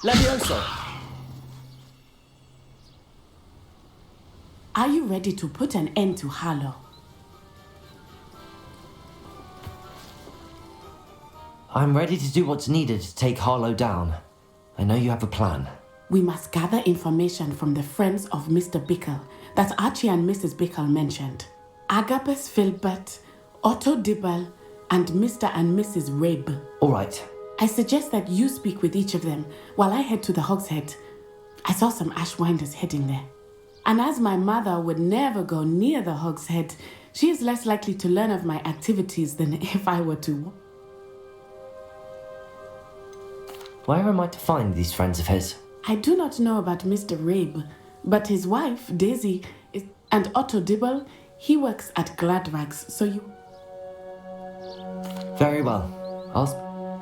Levioso! Are you ready to put an end to Harlow? I'm ready to do what's needed to take Harlow down. I know you have a plan. We must gather information from the friends of Mr. Bickle that Archie and Mrs. Bickle mentioned. Agabus Filbert, Otto Dibble, and Mr. and Mrs. Rabe. All right. I suggest that you speak with each of them while I head to the Hog's Head. I saw some Ashwinders heading there. And as my mother would never go near the Hog's Head, she is less likely to learn of my activities than if I were to. Where am I to find these friends of his? I do not know about Mr. Rabe, but his wife, Daisy, and Otto Dibble, he works at Gladrags, so you... Very well.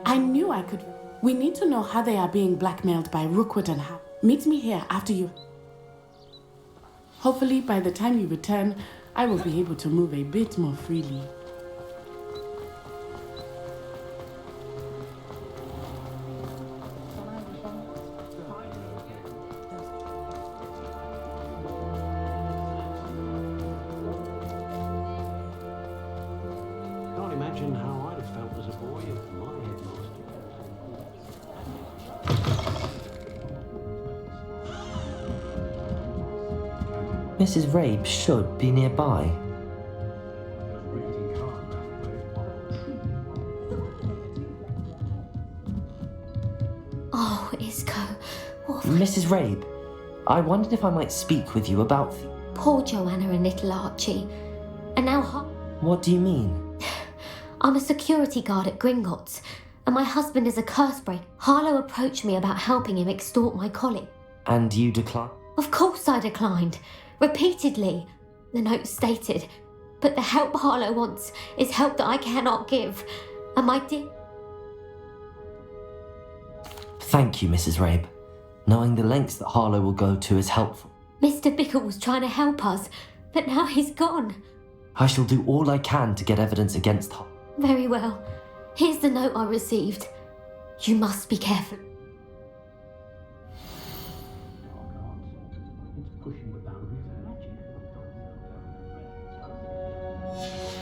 I knew I could... We need to know how they are being blackmailed by Rookwood and how. Meet me here after you... Hopefully, by the time you return, I will be able to move a bit more freely. Can't imagine how I'd have felt as a boy if my headmaster. Mrs. Rabe should be nearby. Oh, Isco. What have Mrs. Rabe, I wondered if I might speak with you about... Poor Joanna and little Archie. And now What do you mean? I'm a security guard at Gringotts, and my husband is a curse breaker. Harlow approached me about helping him extort my colleague. And you decline? Of course I declined. Repeatedly. The note stated. But the help Harlow wants is help that I cannot give. And my dear... Thank you, Mrs. Rabe. Knowing the lengths that Harlow will go to is helpful. Mr. Bickle was trying to help us, but now he's gone. I shall do all I can to get evidence against her. Very well. Here's the note I received. You must be careful.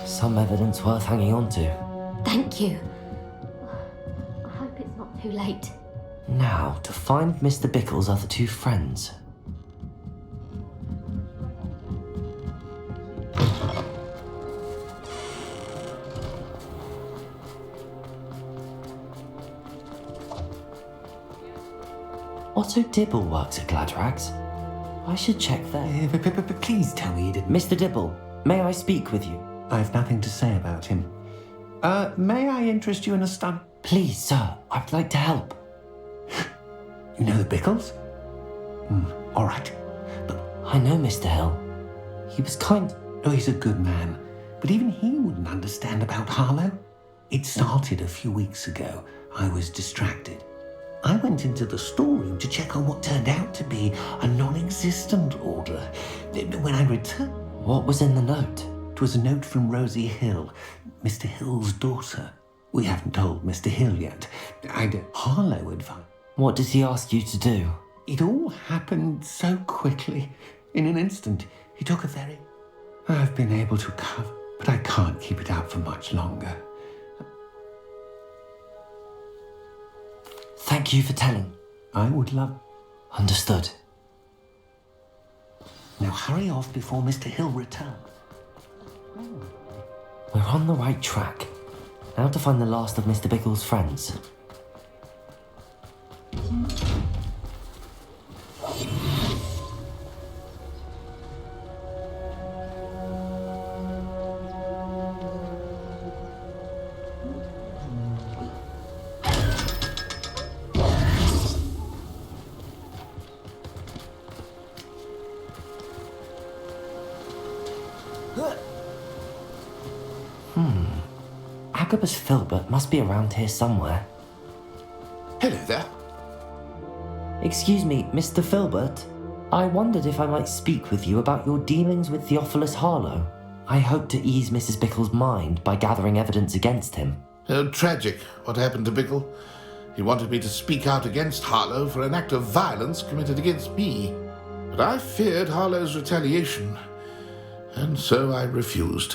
Some evidence worth hanging on to. Thank you. I hope it's not too late. Now, to find Mr. Bickle's other two friends. Otto Dibble works at Gladrags. I should check there. Please tell me you didn't. Mr. Dibble, may I speak with you? I've nothing to say about him. May I interest you in a study? Please, sir, I'd like to help. You know the Bickles? All right. But, I know Mr. Hill. He was kind... oh, he's a good man. But even he wouldn't understand about Harlow. It started a few weeks ago. I was distracted. I went into the storeroom to check on what turned out to be a non-existent order. When I returned... What was in the note? It was a note from Rosie Hill, Mr. Hill's daughter. We haven't told Mr. Hill yet. Harlow advised. What does he ask you to do? It all happened so quickly. In an instant, he took a very... I've been able to cover, but I can't keep it out for much longer. Thank you for telling. I would love... Understood. Now hurry off before Mr. Hill returns. We're on the right track. Now to find the last of Mr. Bickle's friends. Agabus Filbert must be around here somewhere. Hello there. Excuse me, Mr. Filbert. I wondered if I might speak with you about your dealings with Theophilus Harlow. I hope to ease Mrs. Bickle's mind by gathering evidence against him. Tragic, what happened to Bickle. He wanted me to speak out against Harlow for an act of violence committed against me. But I feared Harlow's retaliation, and so I refused.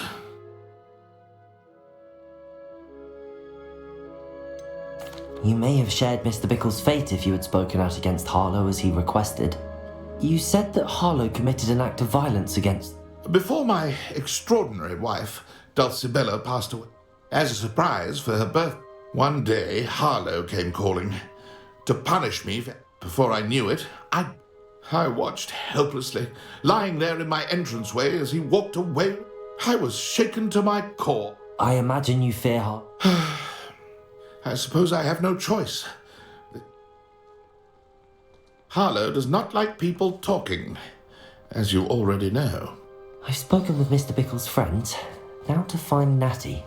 You may have shared Mr. Bickle's fate if you had spoken out against Harlow as he requested. You said that Harlow committed an act of violence against... Before my extraordinary wife, Dulcibella, passed away, as a surprise for her birth, one day Harlow came calling to punish me. Before I knew it, I watched helplessly, lying there in my entranceway as he walked away. I was shaken to my core. I imagine you fear Harlow. I suppose I have no choice. Harlow does not like people talking, as you already know. I've spoken with Mr. Bickle's friends. Now to find Natty.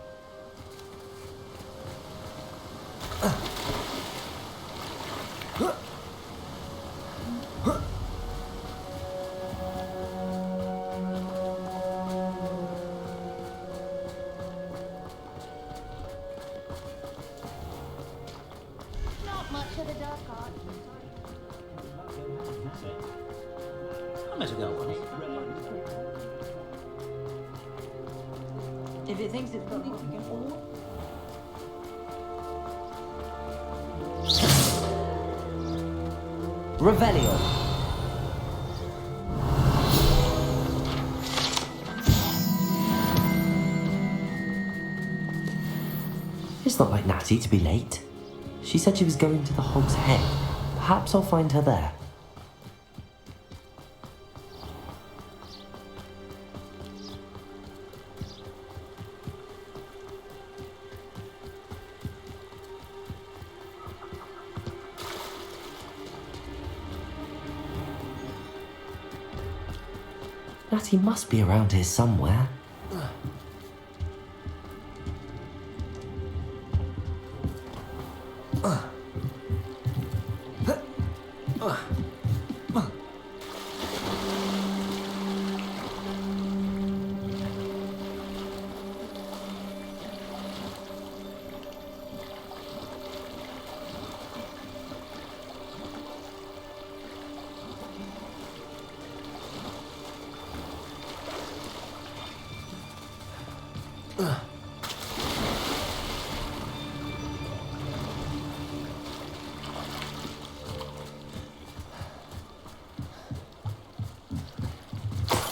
Not much of a dark art. I might go on it. If it thinks it's funny, we can all. Revelio. It's not like Natty to be late. She said she was going to the Hog's Head. Perhaps I'll find her there. Natty must be around here somewhere.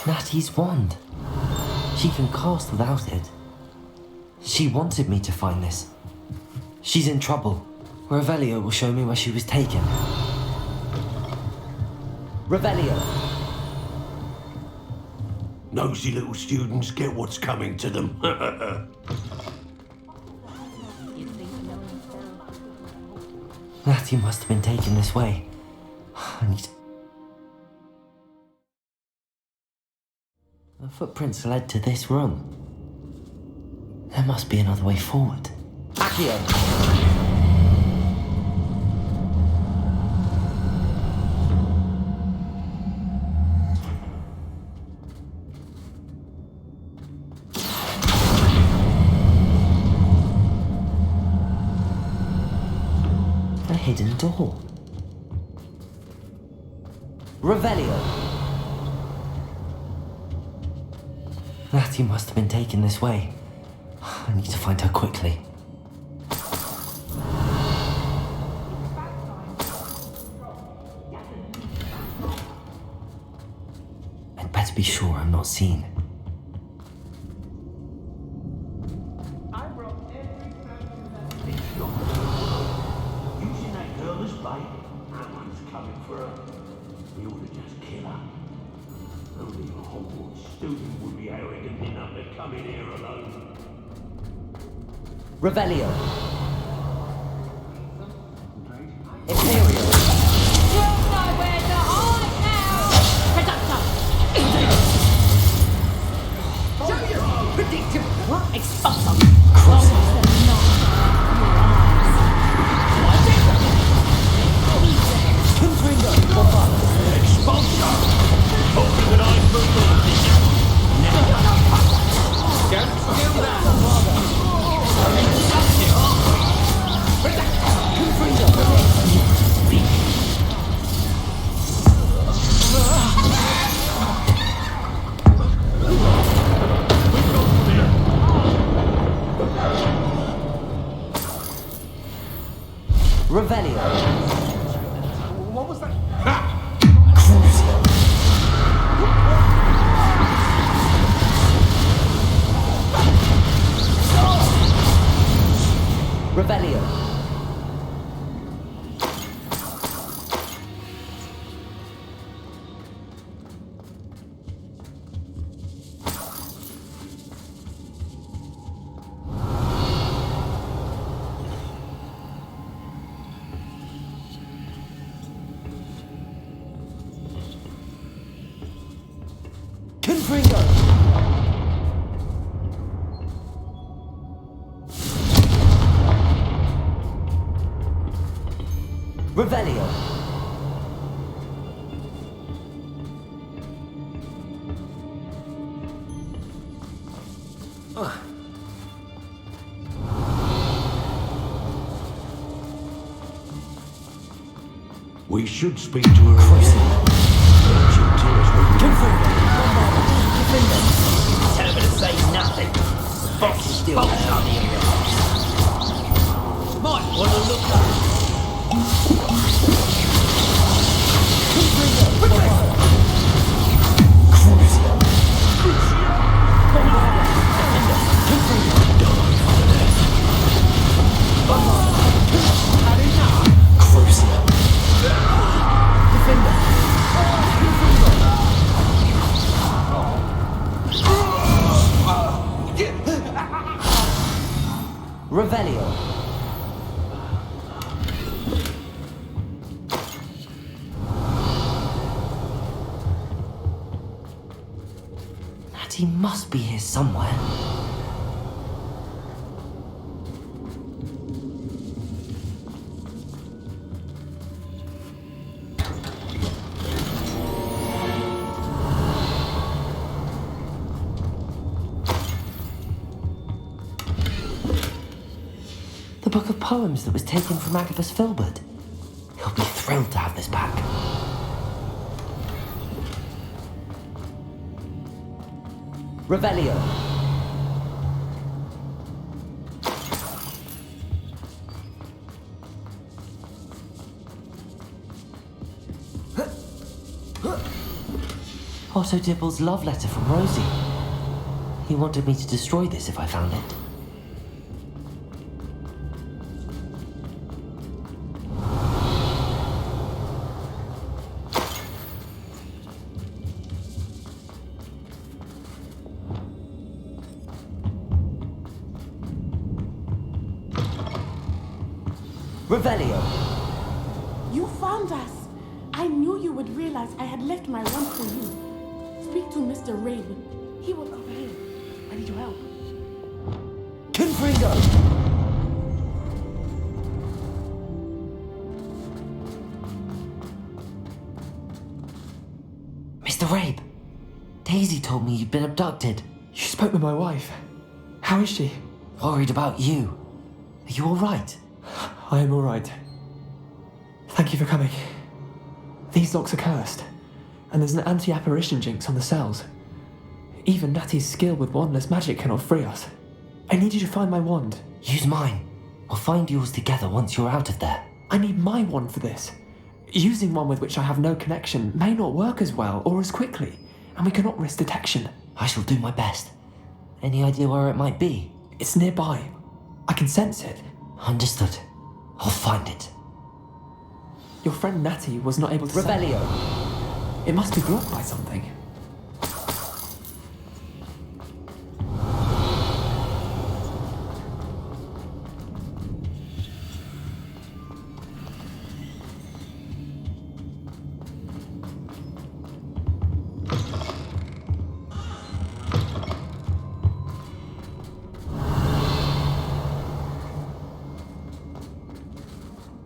Natty's wand. She can cast without it. She wanted me to find this. She's in trouble. Revelio will show me where she was taken. Revelio! Nosy little students get what's coming to them. Natty must have been taken this way. I need to... The footprints led to this room. There must be another way forward. Accio! A hidden door. Revelio! Natty must have been taken this way. I need to find her quickly. I'd better be sure I'm not seen. Using that girl as bait, someone's coming for her. We ought to just kill her. Only a Hogwarts student would be arrogant enough to come in here alone. Revelio. Imperial. You'll know where to hide now! Productor! Predictable. What? Expulsum. Don't steal that! Revelio. We should speak to her again. She'll tell us what we Tell her to say nothing. Box is still there on the inbox. Might want to look up. Revelio. Natty must be here somewhere. The book of poems that was taken from Agabus Filbert. He'll be thrilled to have this back. Revelio. Otto Dibble's love letter from Rosie. He wanted me to destroy this if I found it. Revelio. You found us. I knew you would realize I had left my wand for you. Speak to Mr. Raven. He will over here. I need your help. Confringo! Mr. Rabe, Daisy told me you'd been abducted. You spoke with my wife. How is she? Worried about you. Are you all right? I am all right. Thank you for coming. These locks are cursed, and there's an anti-apparition jinx on the cells. Even Natty's skill with wandless magic cannot free us. I need you to find my wand. Use mine. We'll find yours together once you're out of there. I need my wand for this. Using one with which I have no connection may not work as well or as quickly, and we cannot risk detection. I shall do my best. Any idea where it might be? It's nearby. I can sense it. Understood. I'll find it. Your friend Natty was not able to Revelio. It must be blocked by something.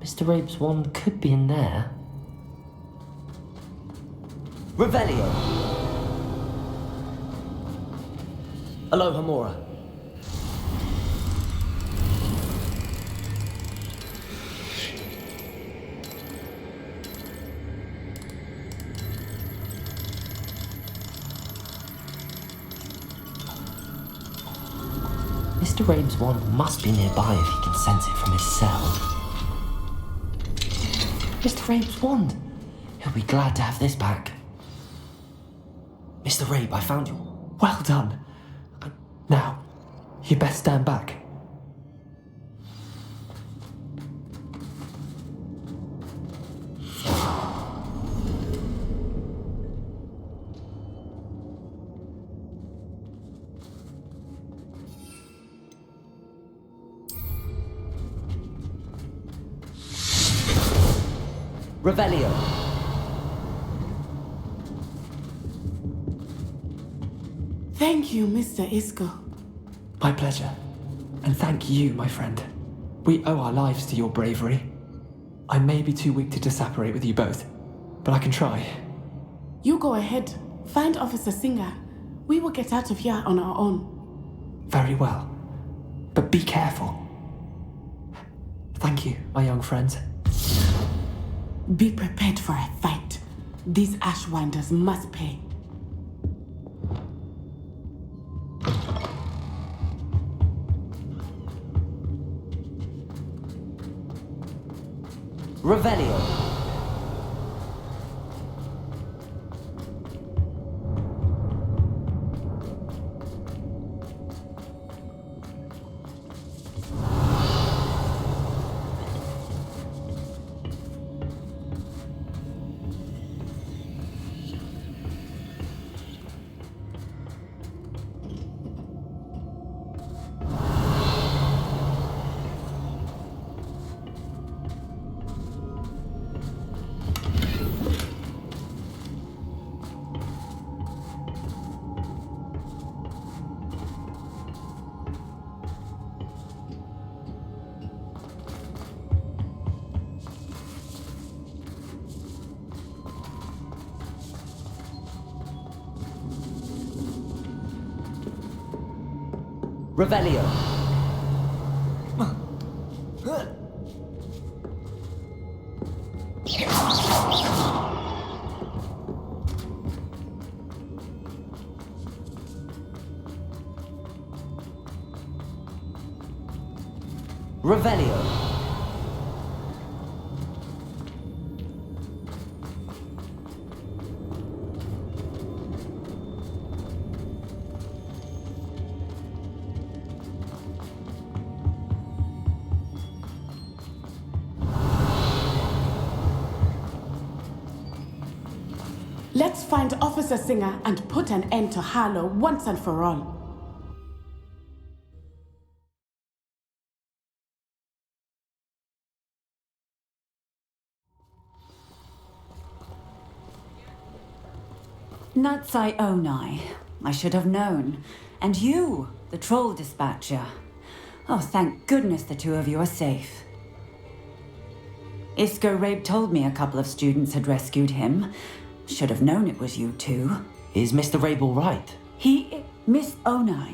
Mr. Rabe's wand could be in there. Revelio. Aloha Mora. Mr. Rabe's wand must be nearby if he can sense it from his cell. Mr. Rabe's wand. He'll be glad to have this back. Mr. Rabe, I found you. Well done. Now, you best stand back. Revelio. Thank you, Mr. Isco. My pleasure. And thank you, my friend. We owe our lives to your bravery. I may be too weak to disapparate with you both, but I can try. You go ahead. Find Officer Singer. We will get out of here on our own. Very well. But be careful. Thank you, my young friends. Be prepared for a fight. These Ashwinders must pay. Revelio. Revelio. Revelio. Let's find Officer Singer and put an end to Harlow once and for all. Natsai Onai. I should have known. And you, the troll dispatcher. Oh, thank goodness the two of you are safe. Isco Rabe told me a couple of students had rescued him. Should have known it was you two. Is Mr. Rabe all right? Miss Onai,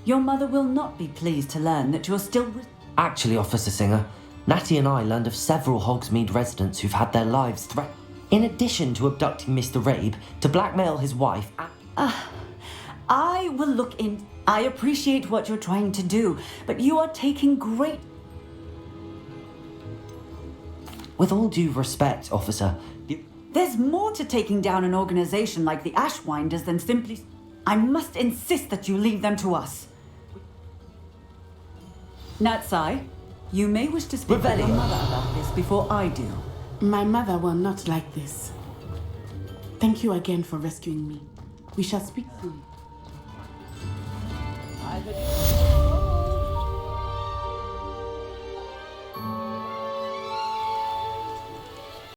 your mother will not be pleased to learn that you're still with... Actually, Officer Singer, Natty and I learned of several Hogsmeade residents who've had their lives threatened. In addition to abducting Mr. Rabe to blackmail his wife... I will look in... I appreciate what you're trying to do, but you are taking great... With all due respect, Officer... There's more to taking down an organization like the Ashwinders than simply... I must insist that you leave them to us. Natsai, you may wish to speak with your mother about this before I do. My mother will not like this. Thank you again for rescuing me. We shall speak soon.